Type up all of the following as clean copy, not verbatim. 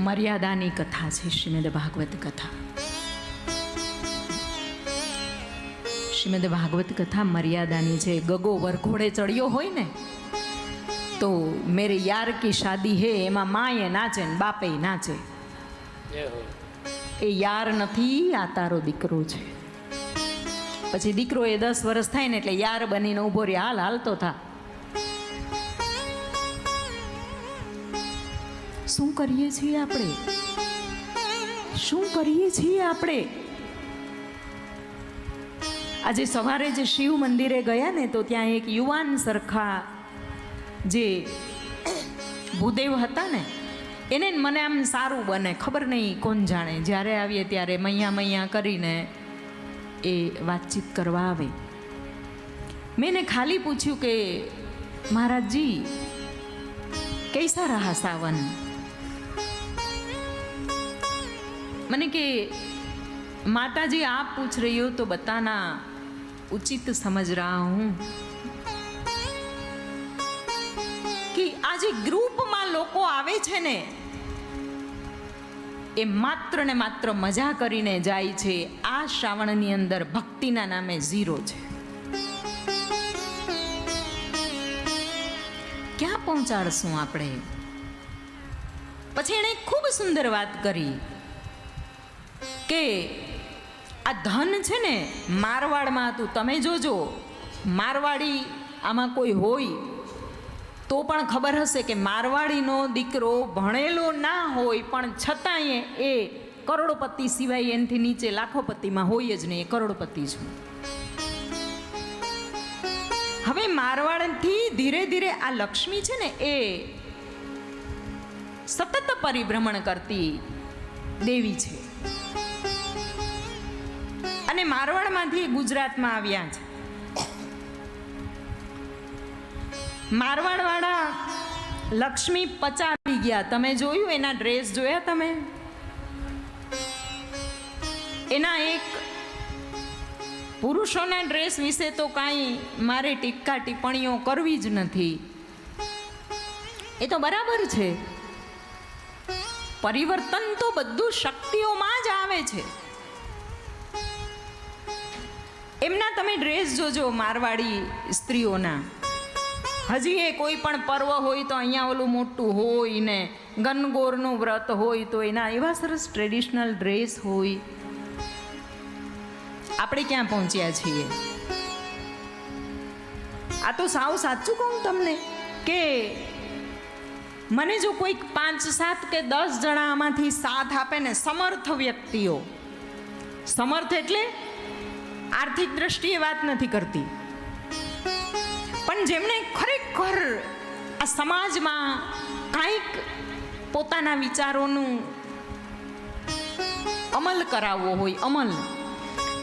મર્યાદાની કથા છે શ્રીમદ ભાગવત કથા. શ્રીમદ ભાગવત કથા મર્યાદાની છે. ગગો વરઘોડે ચડ્યો હોય ને તો મેરે યાર કી શાદી હે, એમાં માએ નાચે ને બાપે નાચે. એ યાર નથી, આ તારો દીકરો છે. પછી દીકરો એ 10 વર્ષ થાય ને એટલે યાર બનીને ઊભો રહે, હાલ હાલતો થા. શું કરીએ છીએ આપણે? શું કરીએ છીએ આપણે? આજે સવારે જે શિવ મંદિરે ગયા ને તો ત્યાં એક યુવાન સરખા જે ભૂદેવ હતા ને, એને મને આમ સારું બને, ખબર નહીં કોણ જાણે, જ્યારે આવીએ ત્યારે મૈયા મૈયા કરીને એ વાતચીત કરવા આવે. મેં એને ખાલી પૂછ્યું કે મહારાજજી कैसा रहा सावन? मैंने कि माता जी आप पूछ रही हो तो बताना उचित समझ रहा हूँ कि आज ग्रुपમાં લોકો આવે છે ને એ માત્ર ને માત્ર મજા કરીને જાય છે. આ શ્રાવણની અંદર ભક્તિના નામે ઝીરો છે. ક્યાં પહોંચાડશું આપણે? પછી એણે ખૂબ સુંદર વાત કરી કે આ ધન છે ને મારવાડમાં હતું. તમે જોજો, મારવાડી આમાં કોઈ હોય તો પણ ખબર હશે કે મારવાડીનો દીકરો ભણેલો ના હોય પણ છતાંય એ કરોડપતિ સિવાય એનાથી નીચે લાખોપતિમાં હોય જ નહીં, એ કરોડપતિ છે. હવે મારવાડથી ધીરે ધીરે આ લક્ષ્મી છે ને એ સતત પરિભ્રમણ કરતી દેવી છે અને મારવાડમાંથી ગુજરાતમાં આવ્યા છે. મારવાડવાળા લક્ષ્મી પચાવી ગયા. તમે જોયું એના ડ્રેસ જોયા? તમે એના એક પુરુષોના ડ્રેસ વિશે તો કાંઈ મારે ટીકા ટિપ્પણીઓ કરવી જ નથી. એ તો બરાબર છે. પરિવર્તન તો બધું શક્તિઓમાં જ આવે છે. એમના તમે ડ્રેસ જોજો મારવાડી સ્ત્રીઓના. હજી એ કોઈ પણ પર્વ હોય તો અહીંયા ઓલું મોટું હોય ને ગનગોરનું વ્રત હોય તો એના એવા સરસ ટ્રેડિશનલ ડ્રેસ હોય. આપણે ક્યાં પહોંચ્યા છીએ? આ તો સાવ સાચું કહું તમને કે મને જો કોઈક 5, 7 કે 10 જણા આમાંથી સાથ આપે ને, સમર્થ વ્યક્તિઓ, સમર્થ એટલે આર્થિક દ્રષ્ટિએ વાત નથી કરતી, પણ જેમણે ખરેખર આ સમાજમાં કાંઈક પોતાના વિચારોનું અમલ કરાવવો હોય, અમલ,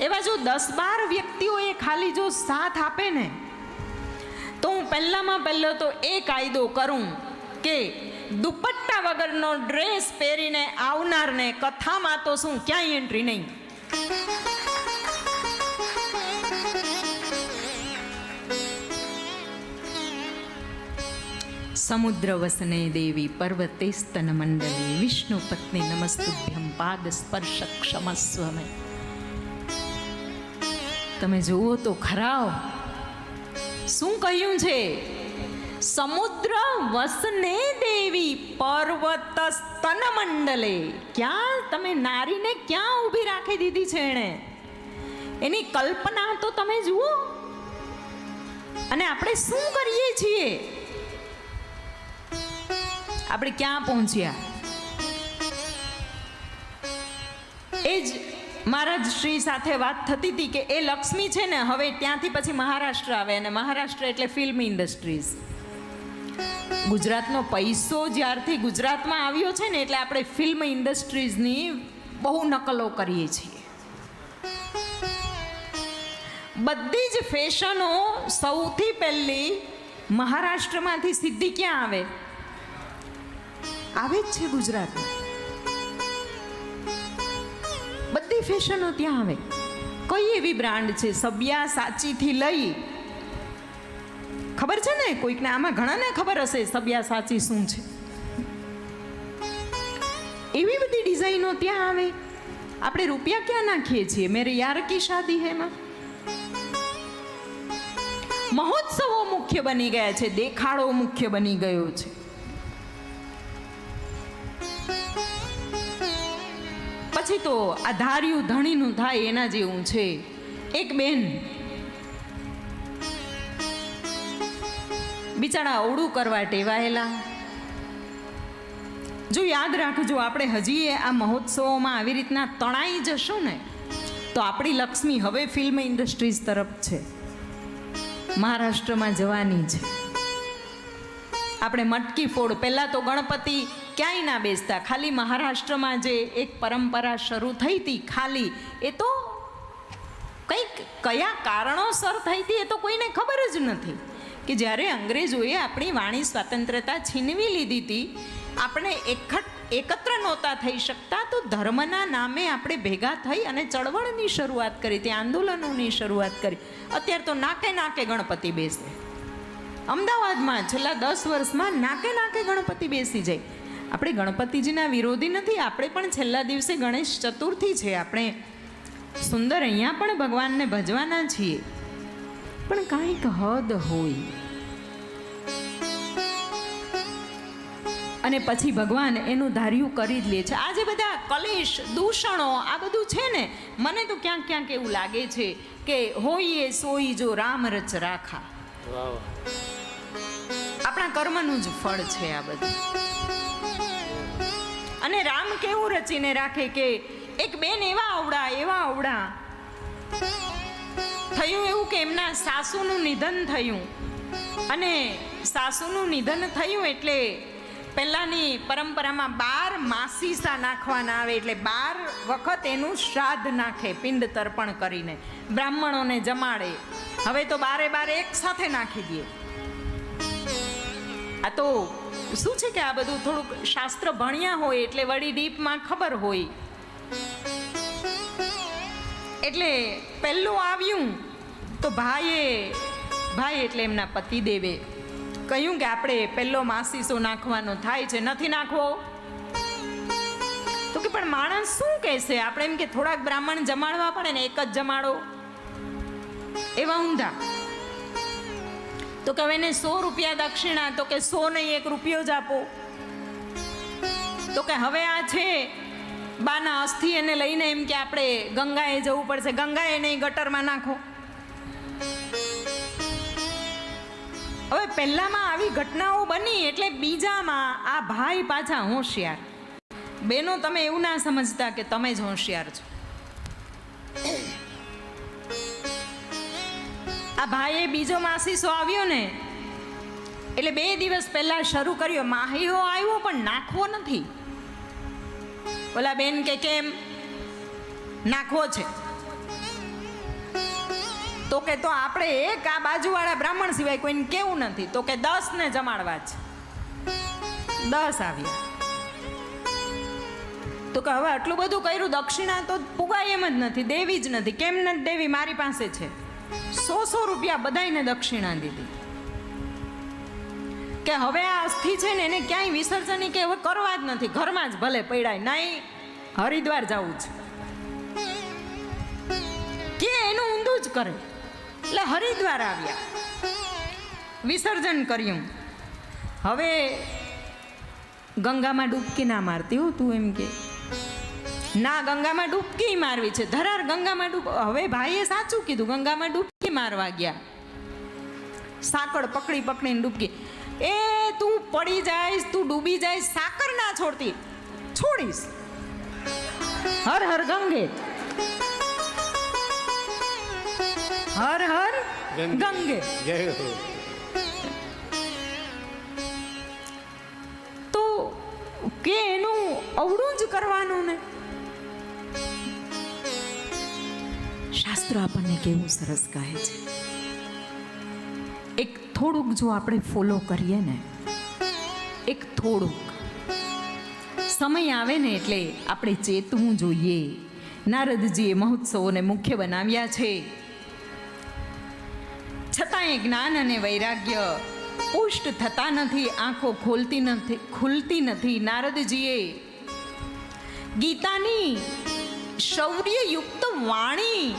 એવા જો 10-12 વ્યક્તિઓએ ખાલી જો સાથ આપે ને તો હું પહેલામાં પહેલો તો એ કાયદો કરું કે દુપટ્ટા વગરનો ડ્રેસ પહેરીને આવનારને કથામાં તો શું ક્યાંય એન્ટ્રી નહીં. સમુદ્ર વસને દેવી પર્વતે સ્તન મંડલી વિષ્ણુ પત્ની નમસ્તુભ્યમ પાદ સ્પર્શ ક્ષમસ્વ મે. તમે જુઓ તો ખરાઓ શું કહ્યું છે? સમુદ્ર વસને દેવી પર્વત સ્તન મંડલે. ક્યાં તમે નારીને ક્યાં ઊભી રાખી દીધી છે એણે? એની કલ્પના તો તમે જુઓ. અને આપણે શું કરીએ છીએ? આપણે ક્યાં પહોંચ્યા? એ જ મહારાજ શ્રી સાથે વાત થતી હતી કે એ લક્ષ્મી છે ને હવે ત્યાંથી પછી મહારાષ્ટ્ર આવે, અને મહારાષ્ટ્ર એટલે ફિલ્મ ઇન્ડસ્ટ્રીઝ. ગુજરાતનો પૈસો જ્યારથી ગુજરાતમાં આવ્યો છે ને એટલે આપણે ફિલ્મ ઇન્ડસ્ટ્રીઝની બહુ નકલો કરીએ છીએ. બધી જ ફેશનો સૌથી પહેલી મહારાષ્ટ્રમાંથી સીધી ક્યાં આવે? આવે જ છે ગુજરાતમાં. બધી ફેશનો ત્યાં આવે. કઈ એવી બ્રાન્ડ છે સબ્યાસાચીથી લઈ, ખબર છે ને કોઈકને? આમાં ઘણાને ખબર હશે સબ્યાસાચી શું છે. એવી બધી ડિઝાઇનો ત્યાં આવે, આપણે રૂપિયા ક્યાં નાખીએ છીએ? મેરે યાર કી શાદી હેમાં મહોત્સવો મુખ્ય બની ગયા છે, દેખાડો મુખ્ય બની ગયો છે. પછી તો આ ધાર્યું ધણીનું થાય એના જેવું છે. એક બેન બિચારા અવળું કરવા ટેવાયેલા. જો યાદ રાખજો, આપણે હજી આ મહોત્સવોમાં આવી રીતના તણાઈ જશું ને તો આપણી લક્ષ્મી હવે ફિલ્મ ઇન્ડસ્ટ્રીઝ તરફ છે, મહારાષ્ટ્રમાં જવાની છે. આપણે મટકી ફોડ, પહેલાં તો ગણપતિ ક્યાંય ના બેસતા, ખાલી મહારાષ્ટ્રમાં જે એક પરંપરા શરૂ થઈ હતી ખાલી, એ તો કંઈક કયા કારણોસર થઈ હતી એ તો કોઈને ખબર જ નથી. કે જ્યારે અંગ્રેજોએ આપણી વાણી સ્વતંત્રતા છીનવી લીધી હતી, આપણે એકત્ર નહોતા થઈ શકતા, તો ધર્મના નામે આપણે ભેગા થઈ અને ચળવળની શરૂઆત કરી હતી, આંદોલનોની શરૂઆત કરી. અત્યારે તો નાકે નાકે ગણપતિ બેસે. અમદાવાદમાં છેલ્લા 10 વર્ષમાં નાકે નાકે ગણપતિ બેસી જાય. આપણે ગણપતિજીના વિરોધી નથી, આપણે પણ છેલ્લા દિવસે ગણેશ ચતુર્થી છે, આપણે સુંદર અહીંયા પણ ભગવાનને ભજવાના છીએ, પણ કાંઈક હદ હોય. અને પછી ભગવાન એનું ધાર્યું કરી જ લે છે. આજે બધા કલેશ, દૂષણો, આ બધું છે ને, મને તો ક્યાંક ક્યાંક એવું લાગે છે કે હોઈએ સોઈ જો રામ રચ રાખા. આપણા કર્મનું જ ફળ છે આ બધું. અને રામ કેવું રચીને રાખે કે એક બેન એવા અવડા થયું એવું કે એમના સાસુનું નિધન થયું, અને સાસુનું નિધન થયું એટલે પહેલાંની પરંપરામાં 12 માસીસા નાખવાના આવે, એટલે 12 વખત એનું શ્રાદ્ધ નાખે, પિંડ તર્પણ કરીને બ્રાહ્મણોને જમાડે. હવે તો 12 એક સાથે નાખી દે. આ તો શું છે કે આ બધું થોડુંક શાસ્ત્ર ભણ્યા હોય એટલે વળી ડીપમાં ખબર હોય. એટલે પહેલું આવ્યું તો ભાઈ એટલે એમના પતિદેવે કહ્યું કે આપણે પહેલો માસીસો નાખવાનો થાય છે, નથી નાખવો. તો કે પણ માણસ શું કહેશે, આપણે એમ કે થોડાક બ્રાહ્મણ જમાડવા પડે ને, એક જ જમાડો, એવા ઊંધા. તો કે હવે એને 100 રૂપિયા દક્ષિણા, તો કે 100 નહીં, 1 રૂપિયો જ આપો. તો કે હવે આ છે બાના અસ્થિ, એને લઈને એમ કે આપણે ગંગાએ જવું પડશે, ગંગાએ નહીં, ગટરમાં નાખો. હવે પહેલામાં આવી ઘટનાઓ બની એટલે બીજામાં આ ભાઈ પાછા હોશિયાર. બેનો તમે એવું ના સમજતા કે તમે જ હોશિયાર છો. આ ભાઈએ બીજો માસીસો આવ્યો ને એટલે 2 દિવસ પહેલા શરૂ કર્યો, માહીઓ આવ્યો પણ નાખવો નથી. ઓલા બેન કે કેમ નાખવો છે? તો કે તો આપણે એક આ બાજુવાળા બ્રાહ્મણ સિવાય કોઈને કેવું નથી. તો કે 10 ને જમાડવા છે. 10 આવ્યા. તો કે હવે આટલું બધું કર્યું, દક્ષિણા તો પુગાય એમ જ નથી, દેવી જ નથી. કેમ નથી દેવી? મારી પાસે છે. 100 રૂપિયા બધાને દક્ષિણા દીધી. કે હવે આ અસ્થિ છે ને એને ક્યાંય વિસર્જન કે હવે કરવા જ નથી, ઘરમાં જ ભલે પડાય, નહીં હરિદ્વાર જવું છે કે એનું ઊંધું જ કરે. એટલે હરિદ્વાર આવ્યા, વિસર્જન કર્યું. હવે ગંગામાં ડૂબકી ના મારતી હો તું, એમ કે ના, ગંગામાં ડૂબકી મારવી છે, ધરાર ગંગામાં હવે ભાઈએ સાચું કીધું, ગંગામાં ડૂબકી મારવા ગયા. સાકળ પકડીને ડૂબકી. એ તું પડી જાઈશ, તું ડૂબી જાઈશ, સાકર ના છોડતી, છોડીશ. હર હર ગંગે, હર હર ગંગે. તો કે એનું અવળું જ કરવાનું ને. શાસ્ત્ર આપણને કેવું સરસ કહે છે, એક થોડુંક જો આપણે ફોલો કરીએ ને, એક થોડુંક સમય આવે ને એટલે આપણે ચેતવું જોઈએ. નારદજીએ મહોત્સવોને મુખ્ય બનાવ્યા છે, છતાંય જ્ઞાન અને વૈરાગ્ય પુષ્ટ થતા નથી, આંખો ખુલતી નથી. નારદજીએ ગીતાની શૌર્યયુક્ત વાણી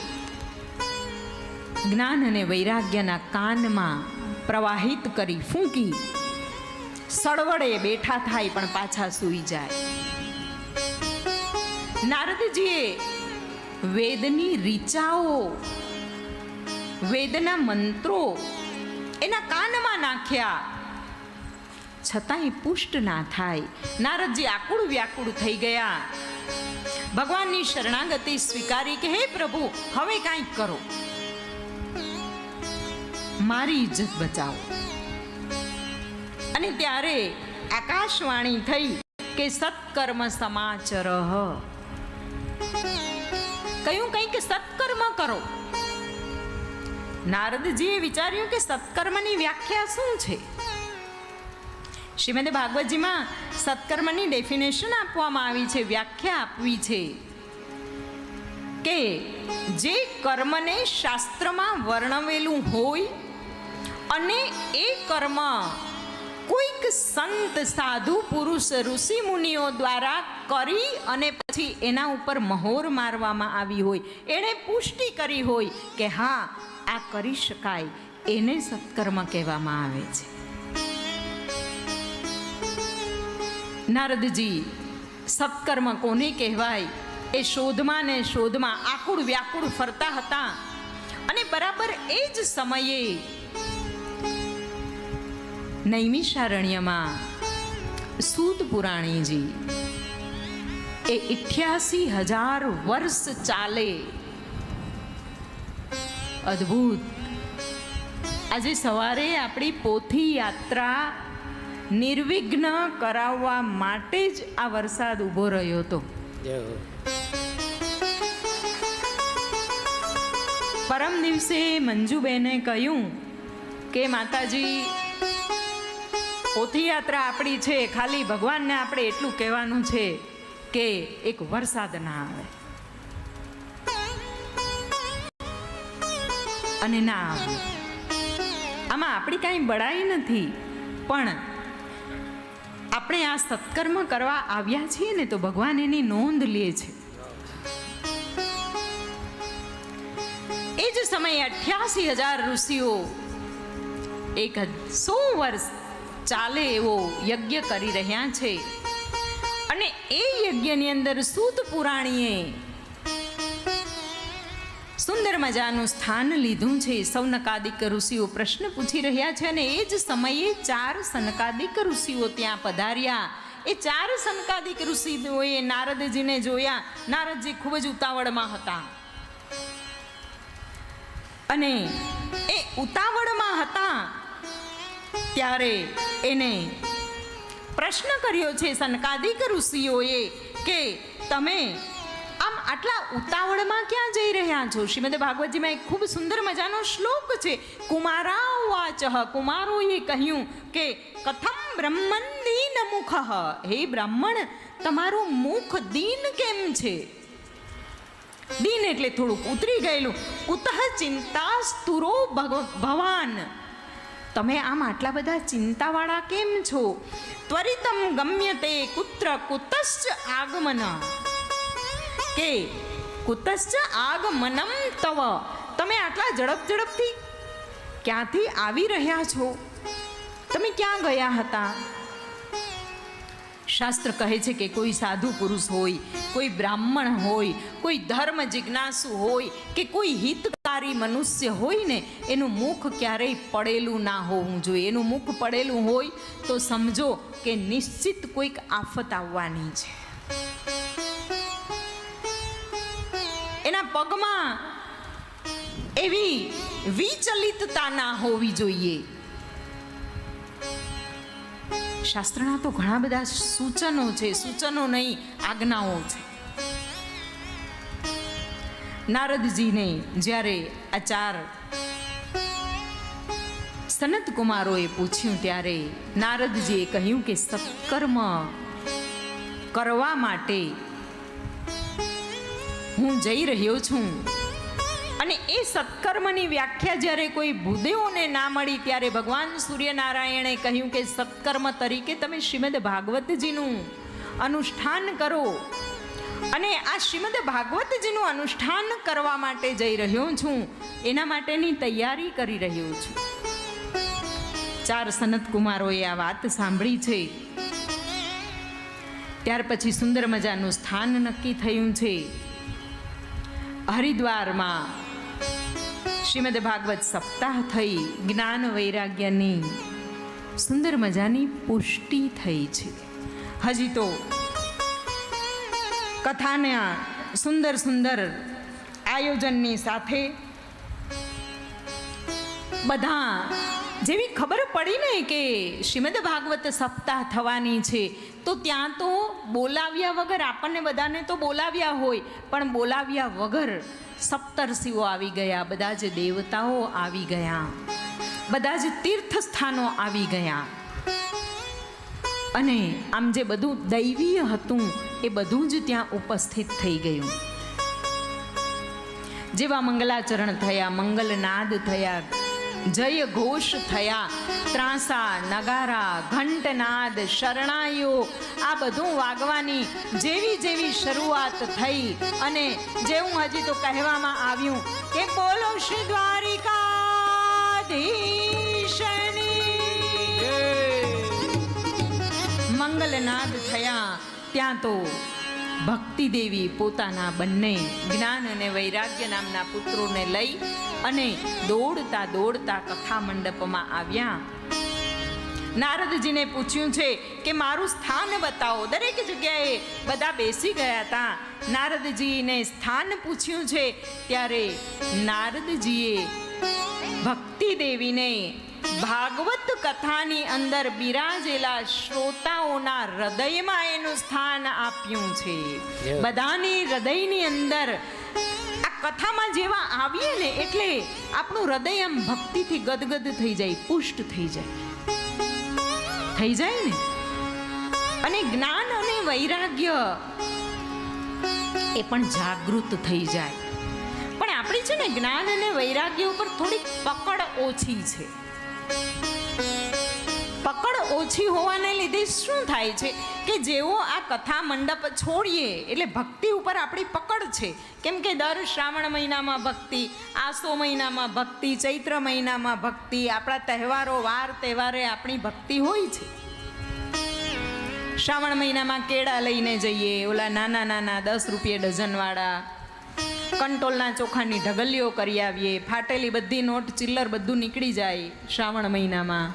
જ્ઞાન અને વૈરાગ્યના કાનમાં પ્રવાહિત કરી ફૂંકી સળવડે બેઠા થાય પણ પાછા સૂઈ જાય. નારદજીએ વેદની રીચાઓ, વેદના મંત્રો એના કાનમાં નાખ્યા, છતાંય પુષ્ટ ના થાય. નારદજી આકુળ વ્યાકુળ થઈ ગયા. ભગવાનની શરણાગતિ સ્વીકારી કે હે પ્રભુ, હવે કાંઈક કરો, મારી ઇજ્જત બચાવો. અને ત્યારે આકાશવાણી થઈ કે સત્કર્મ સમાચર, કયું કંઈક સત્કર્મ કરો. નારદજીએ વિચાર્યું કે સત્કર્મની વ્યાખ્યા શું છે. શ્રીમદ ભાગવતજીમાં સત્કર્મની ડેફિનેશન આપવામાં આવી છે, વ્યાખ્યા આપવી છે કે જે કર્મને શાસ્ત્રમાં વર્ણવેલું હોય અને એ કર્મ કોઈક સંત, સાધુ, પુરુષ, ઋષિ મુનિઓ દ્વારા કરી અને પછી એના ઉપર મહોર મારવામાં આવી હોય, એણે પુષ્ટિ કરી હોય કે હા આ કરી શકાય, એને સત્કર્મ કહેવામાં આવે છે. નારદજી સત્કર્મ કોને કહેવાય એ શોધમાં ને શોધમાં આકુળ વ્યાકુળ ફરતા હતા. અને બરાબર એ જ સમયે નૈમિષારણ્યમાં સૂત પુરાણીજી એ 88,000 વર્ષ ચાલે, અદ્ભુત. આજે સવારે આપણી પોથી યાત્રા નિર્વિઘ્ન કરાવવા માટે જ આ વરસાદ ઊભો રહ્યો હતો. પરમ દિવસે મંજુબેને કહ્યું કે માતાજી, પોથી યાત્રા આપણી છે, ખાલી ભગવાનને આપણે એટલું કહેવાનું છે કે એક વરસાદ ના આવે. અને ના આવે. આમાં આપણી કાંઈ બડાઈ નથી, પણ આપણે આ સત્કર્મ કરવા આવ્યા છીએ ને તો ભગવાન એની નોંધ લે છે. એ જ સમયે 88,000 ઋષિઓ 100 વર્ષ ચાલે એવો યજ્ઞ કરી રહ્યા છે. અને એ યજ્ઞની અંદર સૂત પુરાણીએ સુંદર મજાનું સ્થાન લીધું છે. સૌનકાદિક ઋષિઓ પ્રશ્ન પૂછી રહ્યા છે અને એ જ સમયે 4 સનકાદિક ઋષિઓ ત્યાં પધાર્યા. એ 4 સનકાદિક ઋષિઓએ નારદજીને જોયા. નારદજી ખૂબ જ ઉતાવળમાં હતા અને એ ઉતાવળમાં હતા ત્યારે એને પ્રશ્ન કર્યો છે સનકાદિક ઋષિઓએ કે તમે આમ આટલા ઉતાવળમાં ક્યાં જઈ રહ્યા છો? શ્રીમદ ભાગવતજીમાં એક ખૂબ સુંદર મજાનો શ્લોક છે. કુમારા વાચ, કુમારોએ કહ્યું કે કથમ બ્રહ્મન દીન મુખ, હે બ્રાહ્મણ તમારું મુખ દીન કેમ છે? દીન એટલે થોડુંક ઉતરી ગયેલું. ઉતઃ ચિંતા સ્તુરો ભવાન, તમે આમ આટલા બધા ચિંતાવાળા કેમ છો? ત્વરિતમ ગમ્યતે કુત્ર કુતશ્ચ આગમન, કે કુતશ્ચ આગમનમ તવ, તમે આટલા ઝડપથી ક્યાંથી આવી રહ્યા છો? તમે ક્યાં ગયા હતા? શાસ્ત્ર કહે છે કે કોઈ સાધુ પુરુષ હોય, કોઈ બ્રાહ્મણ હોય, કોઈ ધર્મ જિજ્ઞાસુ હોય કે કોઈ હિતકારી મનુષ્ય હોય ને, એનું મુખ ક્યારેય પડેલું ના હોવું જોઈએ. એનું મુખ પડેલું હોય તો સમજો કે નિશ્ચિત કોઈક આફત આવવાની છે. એના પગમાં એવી વિચલિતતા ના હોવી જોઈએ. શાસ્ત્રના તો ઘણા બધા સૂચનો છે, સૂચનો નહીં આજ્ઞાઓ છે. નારદજીને જ્યારે આ 4 સનત કુમારોએ પૂછ્યું ત્યારે નારદજીએ કહ્યું કે સત્કર્મ કરવા માટે હું જઈ રહ્યો છું. અને એ સત્કર્મની વ્યાખ્યા જ્યારે કોઈ ભૂદેવોને ના મળી ત્યારે ભગવાન સૂર્યનારાયણે કહ્યું કે સત્કર્મ તરીકે તમે શ્રીમદ ભાગવતજીનું અનુષ્ઠાન કરો. અને આ શ્રીમદ ભાગવતજીનું અનુષ્ઠાન કરવા માટે જઈ રહ્યો છું, એના માટેની તૈયારી કરી રહ્યો છું. 4 સનત કુમારોએ આ વાત સાંભળી છે. ત્યાર પછી સુંદર મજાનું સ્થાન નક્કી થયું છે. હરિદ્વારમાં શ્રીમદ ભાગવત સપ્તાહ થઈ, જ્ઞાન વૈરાગ્યની સુંદર મજાની પુષ્ટિ થઈ છે. હજી તો કથાના સુંદર સુંદર આયોજનની સાથે બધા જેવી ખબર પડી ને કે શ્રીમદ ભાગવત સપ્તાહ થવાની છે, તો ત્યાં તો બોલાવ્યા વગર, આપણને બધાને તો બોલાવ્યા હોય, પણ બોલાવ્યા વગર સપ્તર્ષિઓ આવી ગયા, બધા જ દેવતાઓ આવી ગયા, બધા જ તીર્થ સ્થાનો આવી ગયા. અને આમ જે બધું દૈવીય હતું એ બધું જ ત્યાં ઉપસ્થિત થઈ ગયું. જેવા મંગલાચરણ થયા, મંગલનાદ થયા, જય ઘોષ થયા, ત્રાંસા, નગારા, ઘંટનાદ, શરણાઈઓ, આ બધું વાગવાની જેવી જેવી શરૂઆત થઈ, અને જેવું હજી તો કહેવામાં આવ્યું કે બોલો શ્રી દ્વારિકાધીશની મંગલનાદ થયા. ત્યાં તો ભક્તિ દેવી પોતાના બંને જ્ઞાન અને વૈરાગ્ય નામના પુત્રોને લઈ અને દોડતા દોડતા કથા મંડપમાં આવ્યા. નારદજીને પૂછ્યું છે કે મારું સ્થાન બતાવો. દરેક જગ્યાએ બધા બેસી ગયા હતા. નારદજીને સ્થાન પૂછ્યું છે ત્યારે નારદજીએ ભક્તિ દેવીને ભાગવત કથાની અંદર બિરાજેલા શ્રોતાઓના હૃદયમાં એનું સ્થાન આપ્યું છે. બધાની હૃદયની અંદર આ કથામાં જેવા આવીએ ને એટલે આપણું હૃદય આમ ભક્તિથી ગદગદ થઈ જાય, પુષ્ટ થઈ જાય ને. અને જ્ઞાન અને વૈરાગ્ય એ પણ જાગૃત થઈ જાય. પણ આપણી છે ને જ્ઞાન અને વૈરાગ્ય ઉપર થોડીક પકડ ઓછી છે. પકડ ઓછી હોવાને લીધે શું થાય છે કે જેવો આ કથા મંડપ છોડીએ એટલે ભક્તિ ઉપર આપણી પકડ છે. કેમ કે દર શ્રાવણ મહિનામાં ભક્તિ, આસો મહિનામાં ભક્તિ, ચૈત્ર મહિનામાં ભક્તિ, આપણા તહેવારો, વાર તહેવારે આપણી ભક્તિ હોય છે. શ્રાવણ મહિનામાં કેળા લઈને જઈએ, ઓલા નાના નાના 10 રૂપિયા ડઝનવાળા, કંટોલના ચોખાની ઢગલીઓ કરી આવીએ, ફાટેલી બધી નોટ ચિલ્લર બધું નીકળી જાય શ્રાવણ મહિનામાં.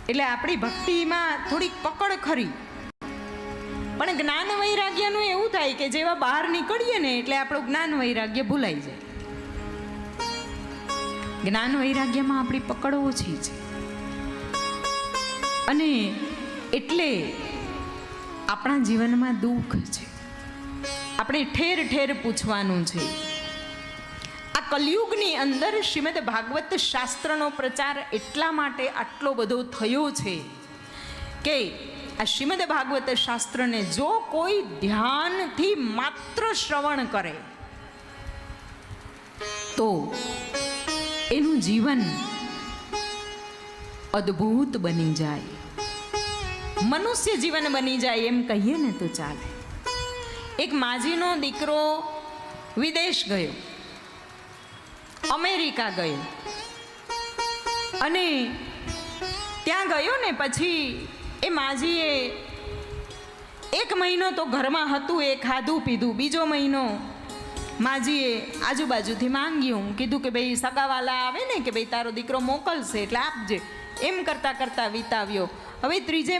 એટલે આપણી ભક્તિમાં થોડીક પકડ ખરી. પણ જ્ઞાન વૈરાગ્યનું એવું થાય કે જેવા બહાર નીકળીએ ને એટલે આપણું જ્ઞાન વૈરાગ્ય ભૂલાઈ જાય. જ્ઞાન વૈરાગ્યમાં આપણી પકડ ઓછી છે. અને એટલે આપણા જીવનમાં દુઃખ છે. આપણે ઠેર ઠેર પૂછવાનું છે. આ કલયુગની અંદર શ્રીમદ ભાગવત શાસ્ત્રનો પ્રચાર એટલા માટે આટલો બધો થયો છે કે આ શ્રીમદ ભાગવત શાસ્ત્રને જો કોઈ ધ્યાનથી માત્ર શ્રવણ કરે તો એનું જીવન અદ્ભુત બની જાય, મનુષ્ય જીવન બની જાય એમ કહીએ ને તો ચાલે. એક માજીનો દીકરો વિદેશ ગયો, અમેરિકા ગયો, અને ત્યાં ગયો ને પછી એ માજીએ 1 મહિનો તો ઘરમાં હતું, એ ખાધું પીધું. બીજો મહિનો માજીએ આજુબાજુથી માંગ્યું, કીધું કે ભાઈ સગાવાલા આવે ને કે ભાઈ તારો દીકરો મોકલશે એટલે આપજે. એમ કરતાં કરતાં વિતાવ્યો. હવે ત્રીજે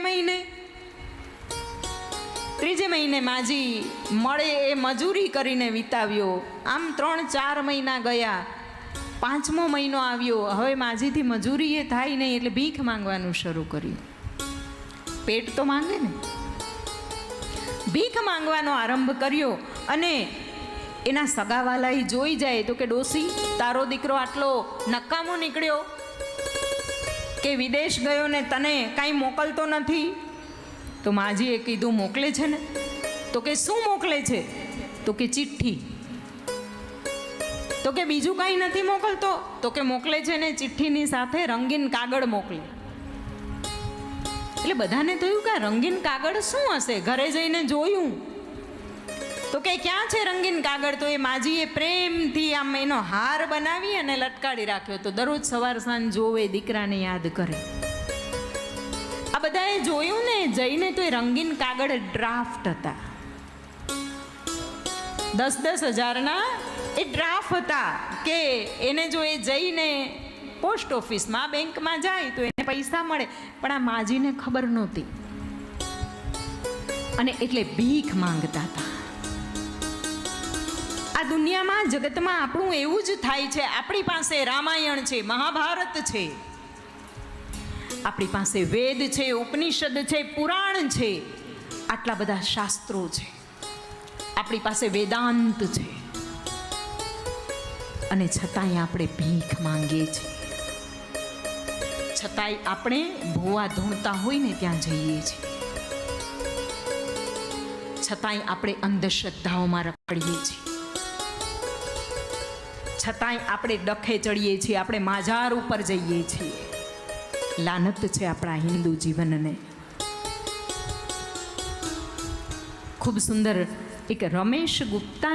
મહિને માજી મળે એ મજૂરી કરીને વિતાવ્યો. આમ 3-4 મહિના ગયા, 5મો મહિનો આવ્યો. હવે માજીથી મજૂરી એ થાય નહીં એટલે ભીખ માંગવાનું શરૂ કર્યું. પેટ તો માંગે ને, ભીખ માંગવાનો આરંભ કર્યો. અને એના સગાવાલાએ જોઈ જાય તો કે ડોસી તારો દીકરો આટલો નકામો નીકળ્યો કે વિદેશ ગયો ને તને કાંઈ મોકલતો નથી. તો માજીએ કીધું મોકલે છે ને. તો કે શું મોકલે છે? તો કે ચિઠ્ઠી. તો કે બીજું કાંઈ નથી મોકલતો? તો કે મોકલે છે ને ચિઠ્ઠીની સાથે રંગીન કાગળ મોકલે. એટલે બધાને થયું કે રંગીન કાગળ શું હશે? ઘરે જઈને જોયું તો કે ક્યાં છે રંગીન કાગળ? તો એ માજીએ પ્રેમથી આમ એનો હાર બનાવી અને લટકાડી રાખ્યો. તો દરરોજ સવાર સાંજ જોવે, દીકરાને યાદ કરે. આ બધાએ જોયું ને જઈને, તો એ રંગીન કાગળ ડ્રાફ્ટ હતા. 10-10 હજારના એ ડ્રાફ્ટ હતા કે એને જો એ જઈને પોસ્ટ ઓફિસમાં, બેંકમાં જાય તો એને પૈસા મળે. પણ આ માજીને ખબર નહોતી અને એટલે ભીખ માંગતા હતા. આ દુનિયામાં, જગતમાં આપણું એવું જ થાય છે. આપણી પાસે રામાયણ છે, મહાભારત છે, આપણી પાસે વેદ છે, ઉપનિષદ છે, પુરાણ છે, આટલા બધા શાસ્ત્રો છે, આપણી પાસે વેદાંત છે, અને છતાંય આપણે ભીખ માંગીએ છીએ. છતાંય આપણે ભૂવા ધૂણતા હોય ને ત્યાં જઈએ છીએ. છતાંય આપણે અંધશ્રદ્ધાઓમાં રખડીએ છીએ. છતાંય આપણે ડખે ચડીએ છીએ, આપણે માજાર ઉપર જઈએ છીએ. લાનત છે આપણા હિન્દુ જીવનને. ખૂબ સુંદર એક રમેશ ગુપ્તા